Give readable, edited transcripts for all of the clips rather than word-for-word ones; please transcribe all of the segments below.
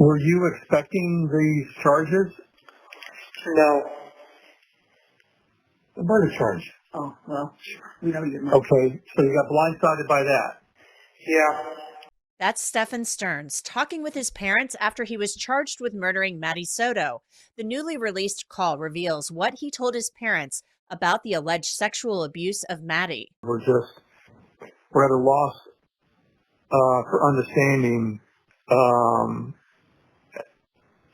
Were you expecting these charges? No. The murder charge. Oh, well, we know you're not. Okay, so you got blindsided by that. Yeah. That's Stephan Sterns talking with his parents after he was charged with murdering Maddie Soto. The newly released call reveals what he told his parents about the alleged sexual abuse of Maddie. We're at a loss for understanding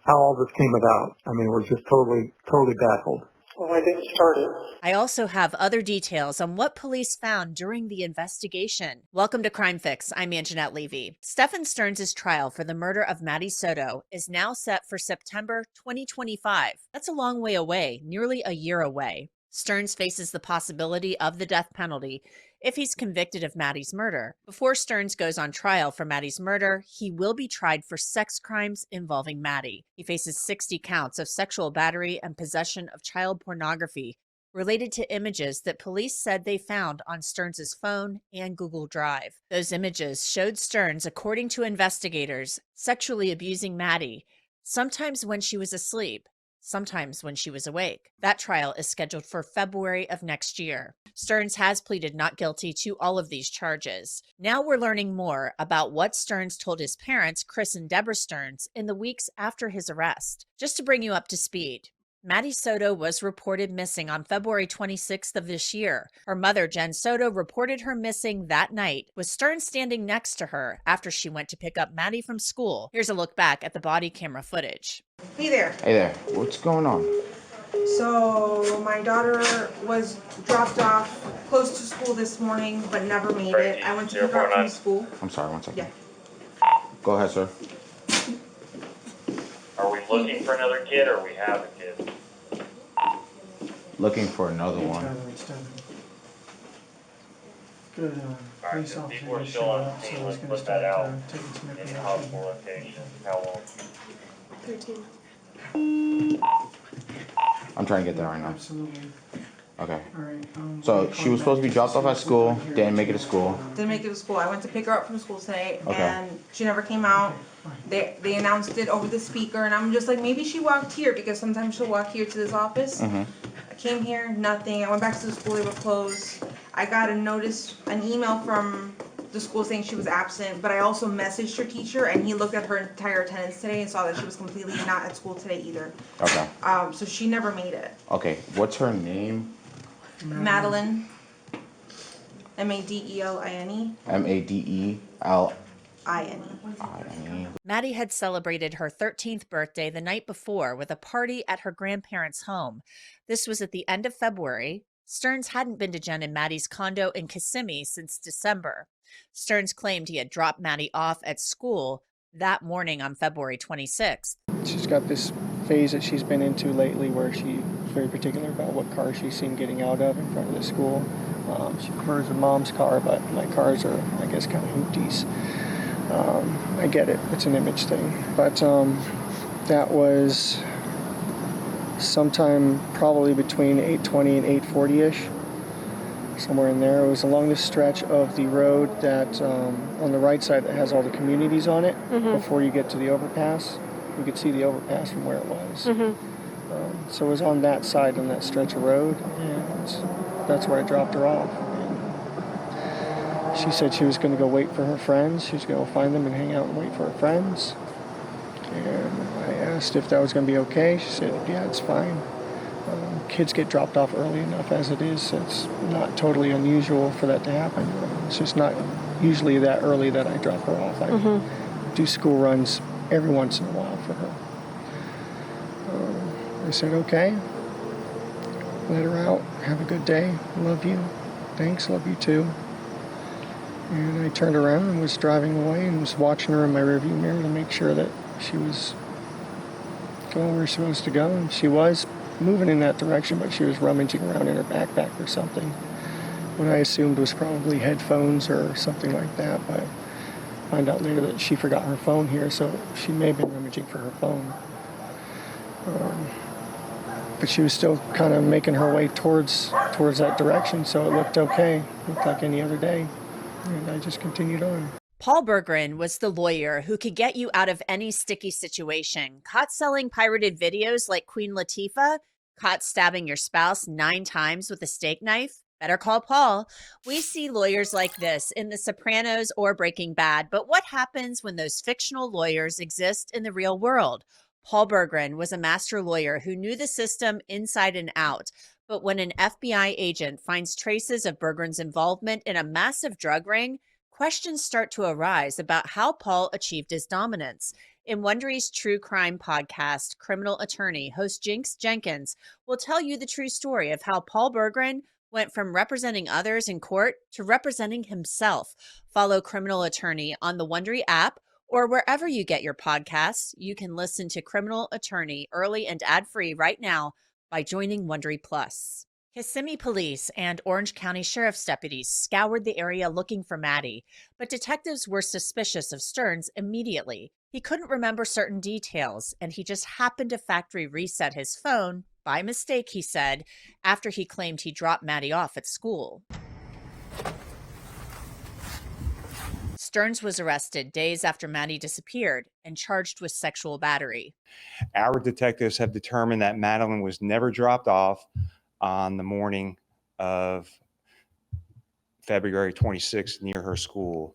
how all this came about. I mean, we're just totally baffled. Well, I didn't start it. I also have other details on what police found during the investigation. Welcome to Crime Fix. I'm Angenette Levy. Stephan Sterns' trial for the murder of Maddie Soto is now set for September 2025. That's a long way away, nearly a year away. Sterns faces the possibility of the death penalty if he's convicted of Maddie's murder. Before Sterns goes on trial for Maddie's murder, he will be tried for sex crimes involving Maddie. He faces 60 counts of sexual battery and possession of child pornography related to images that police said they found on Sterns' phone and Google Drive. Those images showed Sterns, according to investigators, sexually abusing Maddie, sometimes when she was asleep, sometimes when she was awake. That trial is scheduled for February of next year. Sterns has pleaded not guilty to all of these charges. Now we're learning more about what Sterns told his parents, Chris and Deborah Sterns, in the weeks after his arrest. Just to bring you up to speed, Maddie Soto was reported missing on February 26th of this year. Her mother, Jen Soto, reported her missing that night, with Sterns standing next to her after she went to pick up Maddie from school. Here's a look back at the body camera footage. Hey there. Hey there. What's going on? So my daughter was dropped off close to school this morning, but never made it. I went to pick her up from school. I'm sorry, 1 second. Yeah. Go ahead, sir. Are we looking for another kid or we have a kid? Looking for another one. Good. Alright, so people are still on the scene, let's put that out. Any possible location, how long? 13. I'm trying to get there right now. Absolutely. Okay. All right. So she was supposed to be dropped off at school, didn't make it to school. Didn't make it to school. I went to pick her up from school today, Okay. and she never came out. They announced it over the speaker, and I'm just like, maybe she walked here, because sometimes she'll walk here to this office. Mm-hmm. I came here, nothing. I went back to the school, they were closed. I got an email from the school saying she was absent, but I also messaged her teacher, and he looked at her entire attendance today and saw that she was completely not at school today either. Okay. So she never made it. Okay. What's her name? Madeline. Madeline. Madeline. Maddie had celebrated her 13th birthday the night before with a party at her grandparents' home. This was at the end of February. Sterns hadn't been to Jen and Maddie's condo in Kissimmee since December. Sterns claimed he had dropped Maddie off at school that morning on February 26th. She's got this phase that she's been into lately where she's very particular about what car she's seen getting out of in front of the school. She prefers her mom's car, but my cars are, I guess, kind of hoopties. I get it. It's an image thing. But that was sometime probably between 8:20 and 8:40-ish, somewhere in there. It was along this stretch of the road that on the right side that has all the communities on it. Mm-hmm. Before you get to the overpass. You could see the overpass from where it was. Mm-hmm. So it was on that side, on that stretch of road, and that's where I dropped her off. And she said she was going to go wait for her friends. She was going to go find them and hang out and wait for her friends. And I asked if that was going to be okay. She said, yeah, it's fine. Kids get dropped off early enough as it is, so it's not totally unusual for that to happen. It's just not usually that early that I drop her off. I do school runs every once in a while for her. I said, okay. Let her out. Have a good day. Love you. Thanks. Love you too. And I turned around and was driving away and was watching her in my rearview mirror to make sure that she was going where she was supposed to go. And she was moving in that direction, but she was rummaging around in her backpack or something. What I assumed was probably headphones or something like that, but I found out later that she forgot her phone here, so she may have been rummaging for her phone. But she was still kind of making her way towards that direction, so it looked okay. It looked like any other day. And I just continued on. Paul Berggren was the lawyer who could get you out of any sticky situation. Caught selling pirated videos like Queen Latifah? Caught stabbing your spouse 9 times with a steak knife? Better call Paul. We see lawyers like this in The Sopranos or Breaking Bad, but what happens when those fictional lawyers exist in the real world? Paul Berggren was a master lawyer who knew the system inside and out. But when an FBI agent finds traces of Berggren's involvement in a massive drug ring, questions start to arise about how Paul achieved his dominance. In Wondery's true crime podcast, Criminal Attorney host Jinx Jenkins will tell you the true story of how Paul Berggren went from representing others in court to representing himself. Follow Criminal Attorney on the Wondery app or wherever you get your podcasts. You can listen to Criminal Attorney early and ad-free right now by joining Wondery Plus. Kissimmee police and Orange County Sheriff's deputies scoured the area looking for Maddie, but detectives were suspicious of Sterns immediately. He couldn't remember certain details, and he just happened to factory reset his phone, by mistake, he said, after he claimed he dropped Maddie off at school. Sterns was arrested days after Maddie disappeared and charged with sexual battery. Our detectives have determined that Madeline was never dropped off on the morning of February 26th near her school.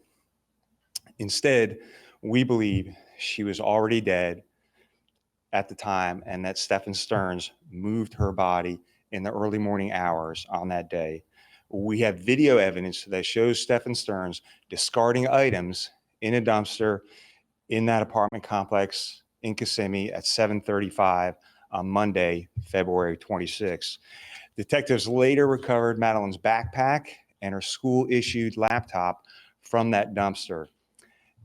Instead, we believe she was already dead at the time and that Stephan Sterns moved her body in the early morning hours on that day. We have video evidence that shows Stephan Sterns discarding items in a dumpster in that apartment complex in Kissimmee at 7:35 on Monday, February 26th. Detectives later recovered Madeline's backpack and her school-issued laptop from that dumpster.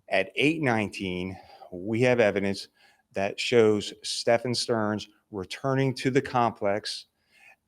At 8:19, we have evidence that shows Stephan Sterns returning to the complex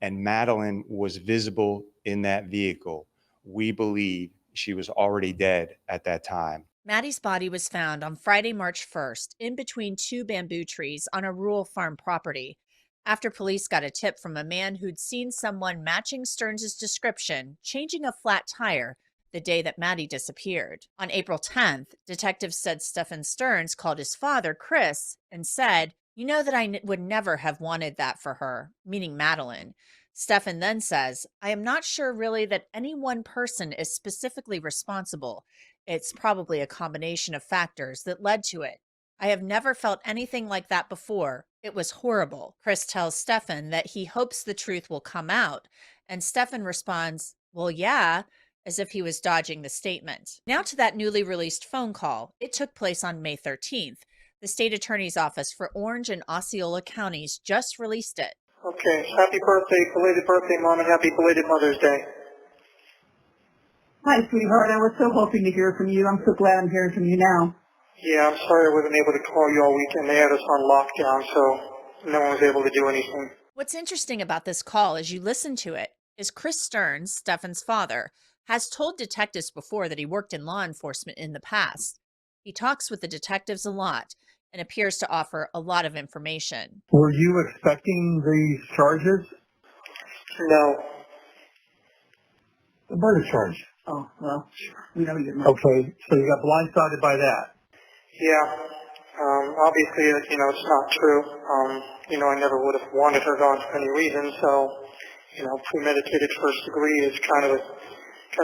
and Madeline was visible in that vehicle. We believe she was already dead at that time. Maddie's body was found on Friday, March 1st, in between 2 bamboo trees on a rural farm property, after police got a tip from a man who'd seen someone matching Sterns' description changing a flat tire the day that Maddie disappeared. On April 10th, detectives said Stephan Sterns called his father, Chris, and said, "You know that I would never have wanted that for her," meaning Madeline. Stephan then says, "I am not sure really that any one person is specifically responsible. It's probably a combination of factors that led to it. I have never felt anything like that before. It was horrible." Chris tells Stephan that he hopes the truth will come out, and Stephan responds, "Well, yeah," as if he was dodging the statement. Now to that newly released phone call. It took place on May 13th. The state attorney's office for Orange and Osceola counties just released it. Okay, happy birthday, belated birthday, Mom, and happy belated Mother's Day. Hi, sweetheart. I was so hoping to hear from you. I'm so glad I'm hearing from you now. Yeah, I'm sorry I wasn't able to call you all weekend. They had us on lockdown, so no one was able to do anything. What's interesting about this call as you listen to it is Chris Sterns, Stephan's father, has told detectives before that he worked in law enforcement in the past. He talks with the detectives a lot and appears to offer a lot of information. Were you expecting these charges? No. The murder charge. Oh, well, we know you're not. Okay, so you got blindsided by that. Yeah. Obviously, it's not true. I never would have wanted her gone for any reason, so, premeditated first degree is kind of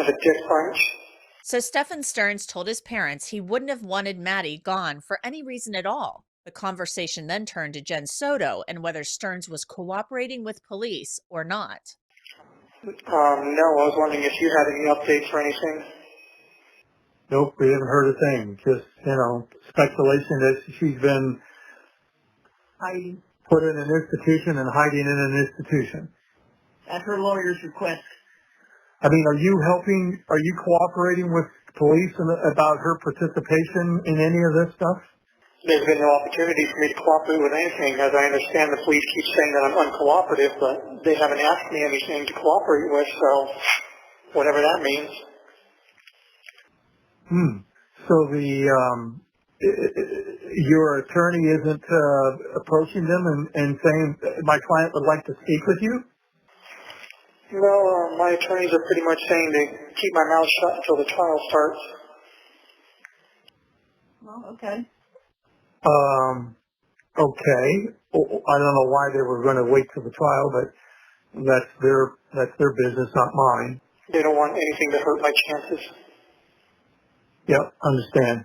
a dick punch. So Stephan Sterns told his parents he wouldn't have wanted Maddie gone for any reason at all. The conversation then turned to Jen Soto and whether Sterns was cooperating with police or not. No, I was wondering if you had any updates or anything. Nope, we haven't heard a thing. Just, speculation that she's been Hiding put in an institution and hiding in an institution. at her lawyer's request. I mean, are you cooperating with police about her participation in any of this stuff? There's been no opportunity for me to cooperate with anything. As I understand, the police keep saying that I'm uncooperative, but they haven't asked me anything to cooperate with, so whatever that means. So your attorney isn't approaching them and saying, my client would like to speak with you? No, my attorneys are pretty much saying to keep my mouth shut until the trial starts. Oh, okay. Okay. I don't know why they were going to wait till the trial, but that's their business, not mine. They don't want anything to hurt my chances. Yep, understand.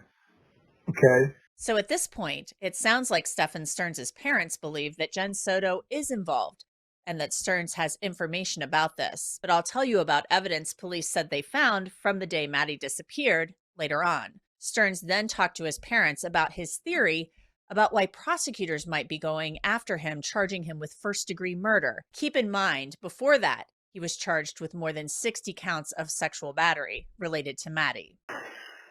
Okay. So at this point, it sounds like Stephan Sterns' parents believe that Jen Soto is involved and that Sterns has information about this. But I'll tell you about evidence police said they found from the day Maddie disappeared later on. Sterns then talked to his parents about his theory about why prosecutors might be going after him, charging him with first-degree murder. Keep in mind, before that, he was charged with more than 60 counts of sexual battery related to Maddie.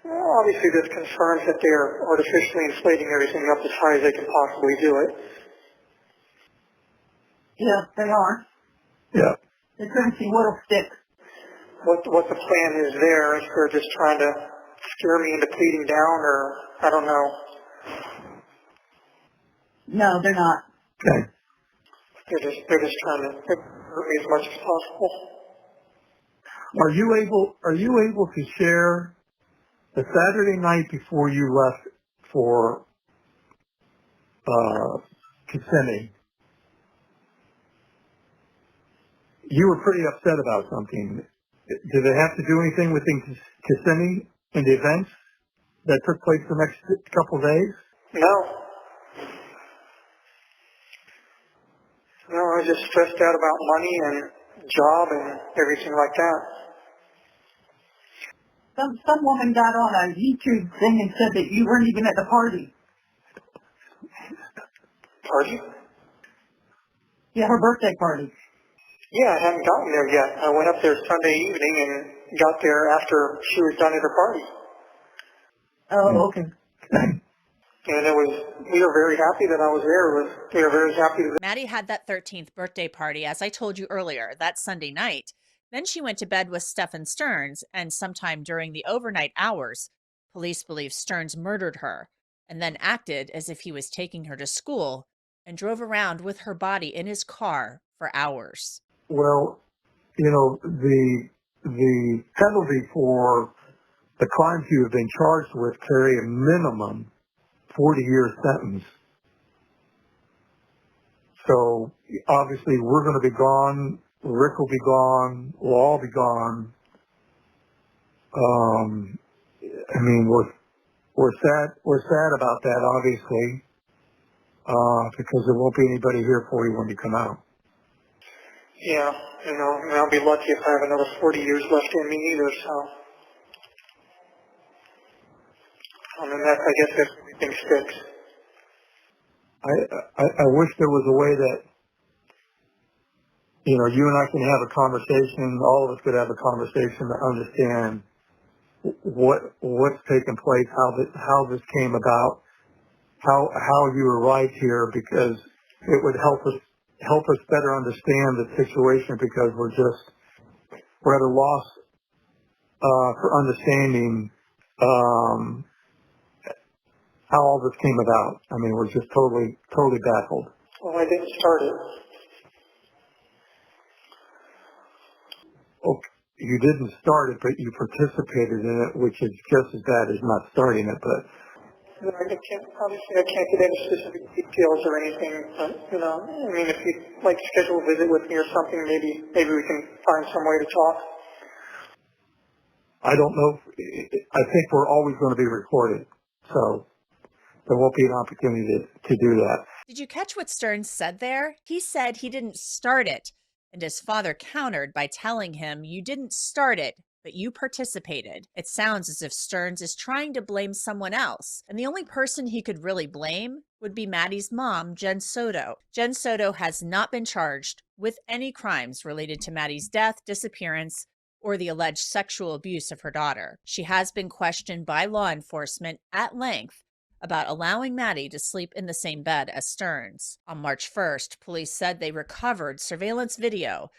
Well, obviously this confirms that they're artificially inflating everything up as high as they can possibly do it. Yeah, they are. Yeah. They're trying to see what'll stick. What the plan is there, if they're just trying to scare me into pleading down, or I don't know. No, they're not. Okay. They're just trying to hurt me as much as possible. Are you able to share the Saturday night before you left for Kissimmee? You were pretty upset about something. Did it have to do anything with Kissimmee and the events that took place the next couple of days? No. No, I was just stressed out about money and job and everything like that. Some woman got on a YouTube thing and said that you weren't even at the party. Party? Yeah, her birthday party. Yeah, I haven't gotten there yet. I went up there Sunday evening and got there after she was done at her party. Oh, okay. And we were very happy that I was there. We were very happy that Maddie had that 13th birthday party, as I told you earlier, that Sunday night. Then she went to bed with Stephan Sterns, and sometime during the overnight hours, police believe Sterns murdered her and then acted as if he was taking her to school and drove around with her body in his car for hours. Well, you know, the penalty for the crimes you have been charged with carry a minimum 40-year sentence. So obviously we're going to be gone. Rick will be gone. We'll all be gone. I mean, we're sad about that, obviously, because there won't be anybody here for you when you come out. yeah, you know, and I'll be lucky if I have another 40 years left in me either, so. I mean, I guess if everything sticks. I wish there was a way that, you know, you and I can have a conversation, all of us could have a conversation to understand what's taken place, how this came about, how you arrived here, because it would help us better understand the situation, because we're at a loss for understanding how all this came about. I mean, we're just totally baffled. Well, I didn't start it. Okay, you didn't start it, but you participated in it, which is just as bad as not starting it. But Obviously, I can't get into specific details or anything, but, you know, I mean, if you'd like to schedule a visit with me or something, maybe we can find some way to talk. I don't know. I think we're always going to be recorded, so there won't be an opportunity to do that. Did you catch what Sterns said there? He said he didn't start it, and his father countered by telling him, "You didn't start it, but you participated." It sounds as if Sterns is trying to blame someone else, and the only person he could really blame would be Maddie's mom, Jen Soto. Jen Soto has not been charged with any crimes related to Maddie's death, disappearance, or the alleged sexual abuse of her daughter. She has been questioned by law enforcement at length about allowing Maddie to sleep in the same bed as Sterns. On March 1st, police said they recovered surveillance video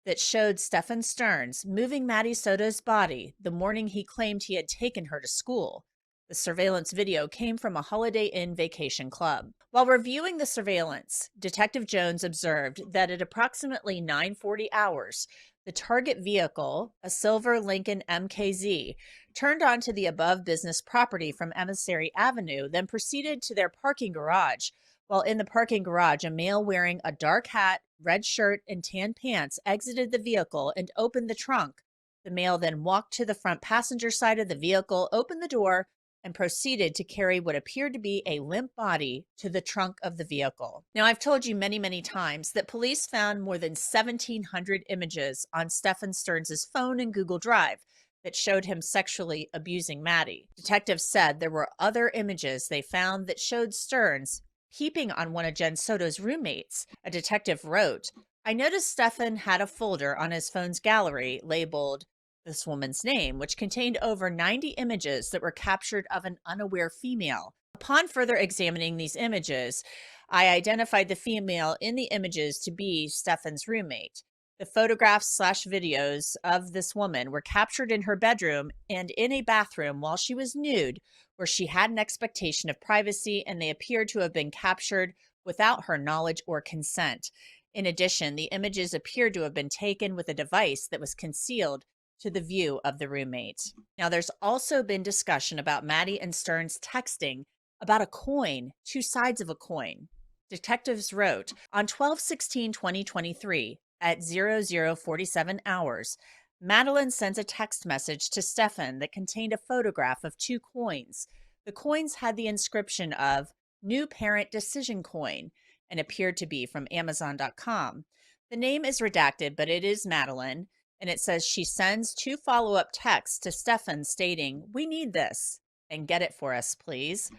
that showed Stephan Sterns moving Maddie Soto's body the morning he claimed he had taken her to school. The surveillance video came from a Holiday Inn vacation club. While reviewing the surveillance, Detective Jones observed that at approximately 9:40 hours, The target vehicle, a silver Lincoln MKZ, turned onto the above business property from Emissary Avenue, then proceeded to their parking garage. While in the parking garage, a male wearing a dark hat, red shirt, and tan pants exited the vehicle and opened the trunk. The male then walked to the front passenger side of the vehicle, opened the door, and proceeded to carry what appeared to be a limp body to the trunk of the vehicle. Now, I've told you many, many times that police found more than 1,700 images on Stephan Sterns' phone and Google Drive that showed him sexually abusing Maddie. Detectives said there were other images they found that showed Sterns peeping on one of Jen Soto's roommates. A detective wrote, "I noticed Stephan had a folder on his phone's gallery labeled this woman's name, which contained over 90 images that were captured of an unaware female. Upon further examining these images, I identified the female in the images to be Stephan's roommate. The photographs/videos of this woman were captured in her bedroom and in a bathroom while she was nude, where she had an expectation of privacy, and they appeared to have been captured without her knowledge or consent. In addition, the images appeared to have been taken with a device that was concealed to the view of the roommate." Now, there's also been discussion about Maddie and Sterns texting about a coin, two sides of a coin. Detectives wrote, on 12/16/2023 at 00:47 hours, Madeline sends a text message to Stephan that contained a photograph of two coins. The coins had the inscription of New Parent Decision Coin and appeared to be from Amazon.com. The name is redacted, but it is Madeline. And it says she sends 2 follow-up texts to Stephan stating, "We need this and get it for us, please."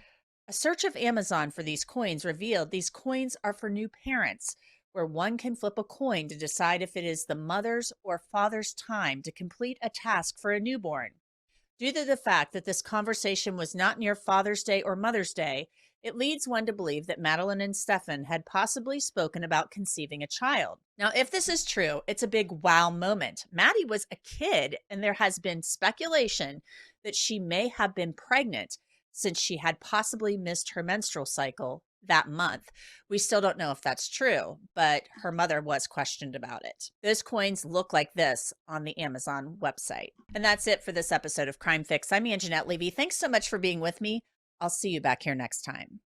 A search of Amazon for these coins revealed these coins are for new parents, where one can flip a coin to decide if it is the mother's or father's time to complete a task for a newborn. Due to the fact that this conversation was not near Father's Day or Mother's Day, it leads one to believe that Madeline and Stephan had possibly spoken about conceiving a child. Now, if this is true, it's a big wow moment. Maddie was a kid, and there has been speculation that she may have been pregnant since she had possibly missed her menstrual cycle that month. We still don't know if that's true, but her mother was questioned about it. Those coins look like this on the Amazon website. And that's it for this episode of Crime Fix. I'm Angenette Levy. Thanks so much for being with me. I'll see you back here next time.